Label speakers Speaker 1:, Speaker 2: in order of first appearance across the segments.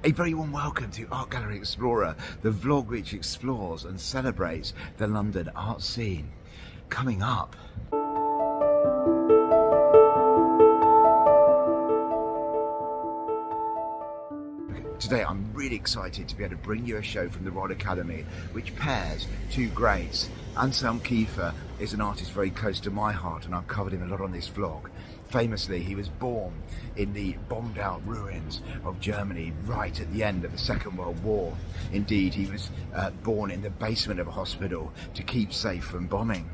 Speaker 1: A very warm welcome to Art Gallery Explorer, the vlog which explores and celebrates the London art scene. Coming up. Today I'm really excited to be able to bring you a show from the Royal Academy which pairs two greats. Anselm Kiefer is an artist very close to my heart, and I've covered him a lot on this vlog. Famously, he was born in the bombed out ruins of Germany right at the end of the Second World War. Indeed, he was born in the basement of a hospital to keep safe from bombing.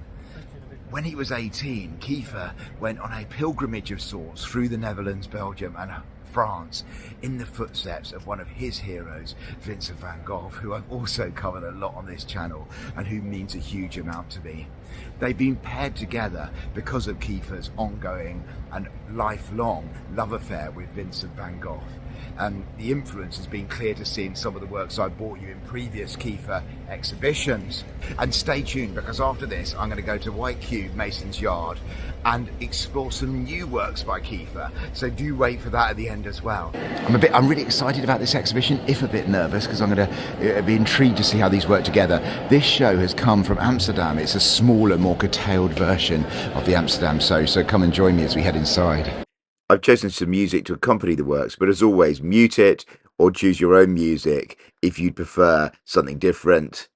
Speaker 1: When he was 18, Kiefer went on a pilgrimage of sorts through the Netherlands, Belgium and France in the footsteps of one of his heroes, Vincent Van Gogh, who I've also covered a lot on this channel and who means a huge amount to me. They've been paired together because of Kiefer's ongoing and lifelong love affair with Vincent Van Gogh. And the influence has been clear to see in some of the works I bought you in previous Kiefer exhibitions. And stay tuned, because after this I'm going to go to White Cube, Mason's Yard, and explore some new works by Kiefer. So do wait for that at the end as well. I'm really excited about this exhibition, if a bit nervous, because I'm going to be intrigued to see how these work together. This show has come from Amsterdam. It's a smaller, more curtailed version of the Amsterdam show. So come and join me as we head inside. I've chosen some music to accompany the works, but as always, mute it or choose your own music if you'd prefer something different.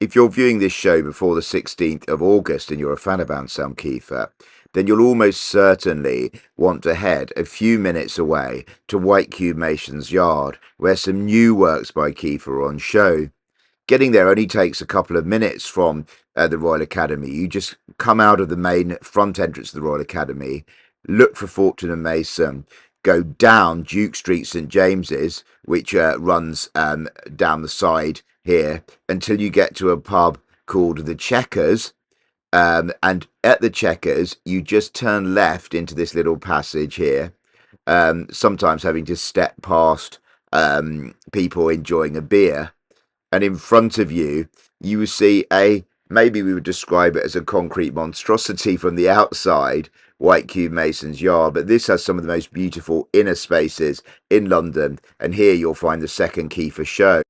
Speaker 1: If you're viewing this show before the 16th of August and you're a fan of Anselm Kiefer, then you'll almost certainly want to head a few minutes away to White Cube Mason's Yard, where some new works by Kiefer are on show. Getting there only takes a couple of minutes from the Royal Academy. You just come out of the main front entrance of the Royal Academy, look for Fortune and Mason, go down Duke Street, St James's, which runs down the side here, until you get to a pub called the Checkers. And at the Checkers, you just turn left into this little passage here, sometimes having to step past people enjoying a beer, and in front of you, you will see maybe we would describe it as a concrete monstrosity from the outside, White Cube Mason's Yard, but this has some of the most beautiful inner spaces in London, and here you'll find the second Kiefer show.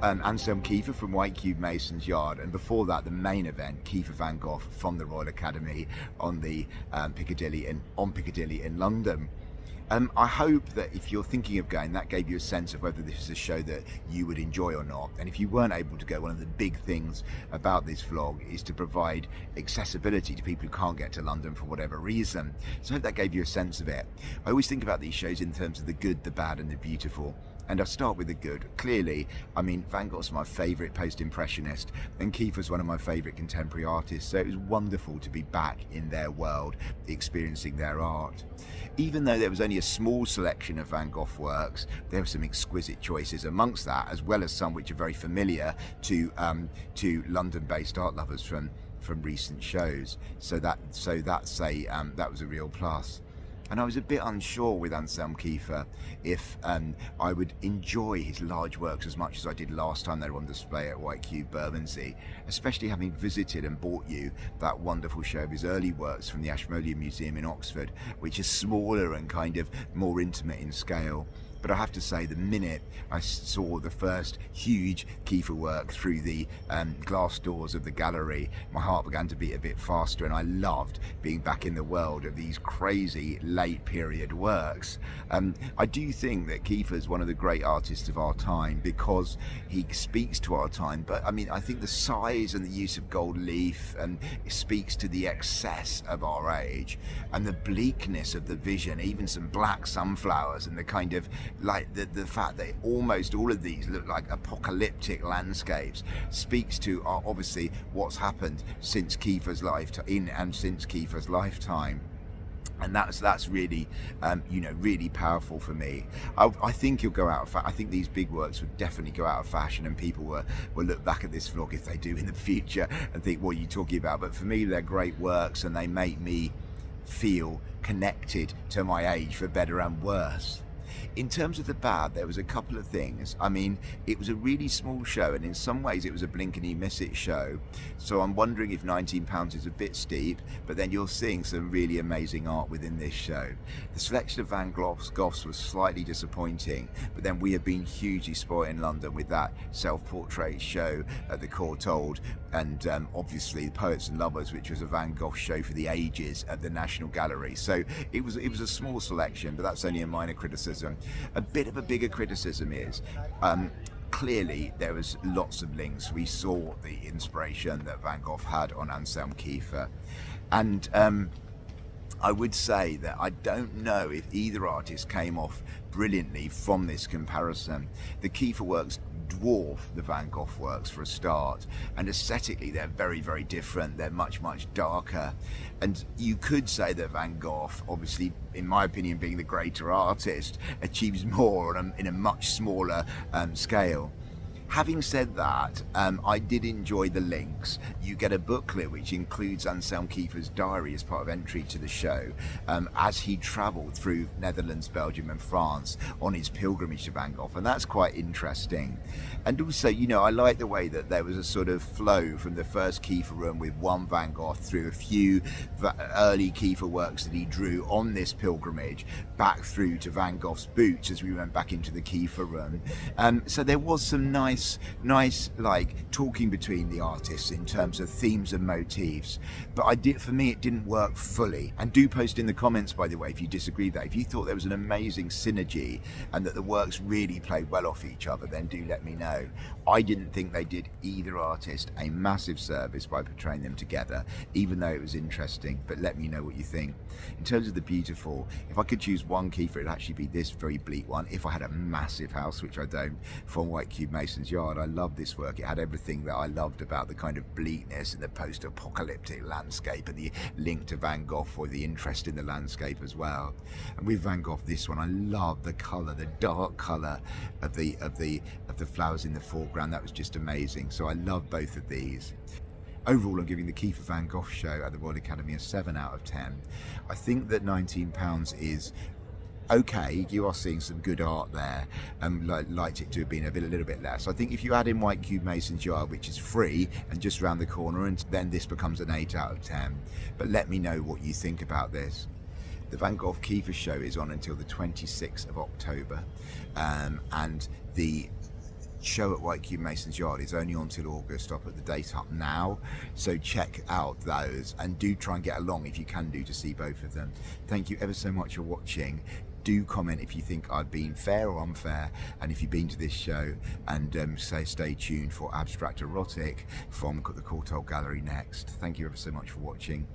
Speaker 1: Anselm Kiefer from White Cube Mason's Yard, and before that, the main event, Kiefer Van Gogh from the Royal Academy on the Piccadilly in London. I hope that if you're thinking of going, that gave you a sense of whether this is a show that you would enjoy or not. And if you weren't able to go, one of the big things about this vlog is to provide accessibility to people who can't get to London for whatever reason. So I hope that gave you a sense of it. I always think about these shows in terms of the good, the bad and the beautiful. And I'll start with the good. Clearly, I mean, Van Gogh's my favourite post-impressionist and Kiefer's one of my favourite contemporary artists, so it was wonderful to be back in their world, experiencing their art. Even though there was only a small selection of Van Gogh works, there were some exquisite choices amongst that, as well as some which are very familiar to London-based art lovers from recent shows. So that was a real plus. And I was a bit unsure with Anselm Kiefer if I would enjoy his large works as much as I did last time they were on display at White Cube Bermondsey, especially having visited and bought you that wonderful show of his early works from the Ashmolean Museum in Oxford, which is smaller and kind of more intimate in scale. But I have to say, the minute I saw the first huge Kiefer work through the glass doors of the gallery, my heart began to beat a bit faster, and I loved being back in the world of these crazy late period works. I do think that Kiefer is one of the great artists of our time because he speaks to our time, but I mean, I think the size and the use of gold leaf speaks to the excess of our age and the bleakness of the vision, even some black sunflowers and the kind of like the fact that almost all of these look like apocalyptic landscapes speaks to obviously what's happened since Kiefer's lifetime. And that's really, really powerful for me. I think he'll go out of fashion. I think these big works would definitely go out of fashion, and people will look back at this vlog if they do in the future and think, what are you talking about? But for me, they're great works, and they make me feel connected to my age, for better and worse. In terms of the bad, there was a couple of things. I mean, it was a really small show, and in some ways it was a blink and you miss it show. So I'm wondering if £19 is a bit steep, but then you're seeing some really amazing art within this show. The selection of Van Goghs was slightly disappointing, but then we have been hugely spoiled in London with that self-portrait show at the Courtauld, and obviously Poets and Lovers, which was a Van Gogh show for the ages at the National Gallery. So it was a small selection, but that's only a minor criticism. A bit of a bigger criticism is clearly there was lots of links. We saw the inspiration that Van Gogh had on Anselm Kiefer, and I would say that I don't know if either artist came off brilliantly from this comparison. The Kiefer works dwarf the Van Gogh works for a start, and aesthetically they're very, very different. They're much, much darker, and you could say that Van Gogh, obviously in my opinion being the greater artist, achieves more in a much smaller scale. Having said that, I did enjoy the links. You get a booklet which includes Anselm Kiefer's diary as part of entry to the show, as he travelled through Netherlands, Belgium and France on his pilgrimage to Van Gogh, and that's quite interesting. And also, I like the way that there was a sort of flow from the first Kiefer room with one Van Gogh through a few early Kiefer works that he drew on this pilgrimage, back through to Van Gogh's boots as we went back into the Kiefer room. So there was some nice like talking between the artists in terms of themes and motifs, but for me it didn't work fully. And do post in the comments, by the way, if you disagree with that. If you thought there was an amazing synergy and that the works really played well off each other, then do let me know. I didn't think they did either artist a massive service by portraying them together, even though it was interesting, but let me know what you think. In terms of the beautiful, if I could choose one Kiefer, it'd actually be this very bleak one. If I had a massive house, which I don't, from White Cube Mason's Yard. I love this work. It had everything that I loved about the kind of bleakness and the post-apocalyptic landscape, and the link to Van Gogh for the interest in the landscape as well. And with Van Gogh, this one, I love the colour, the dark colour of the flowers in the foreground. That was just amazing. So I love both of these. Overall, I'm giving the Kiefer Van Gogh show at the Royal Academy a 7 out of 10. I think that £19 is okay. You are seeing some good art there, and liked it to have been a little bit less. I think if you add in White Cube Mason's Yard, which is free and just round the corner, and then this becomes an 8 out of 10. But let me know what you think about this. The Van Gogh Kiefer show is on until the 26th of October, and the show at White Cube Mason's Yard is only on till August. I'll put the date up now, so check out those and do try and get along if you can do to see both of them. Thank you ever so much for watching. Do comment if you think I've been fair or unfair, and if you've been to this show, and stay tuned for Abstract Erotic from the Courtauld Gallery next. Thank you ever so much for watching.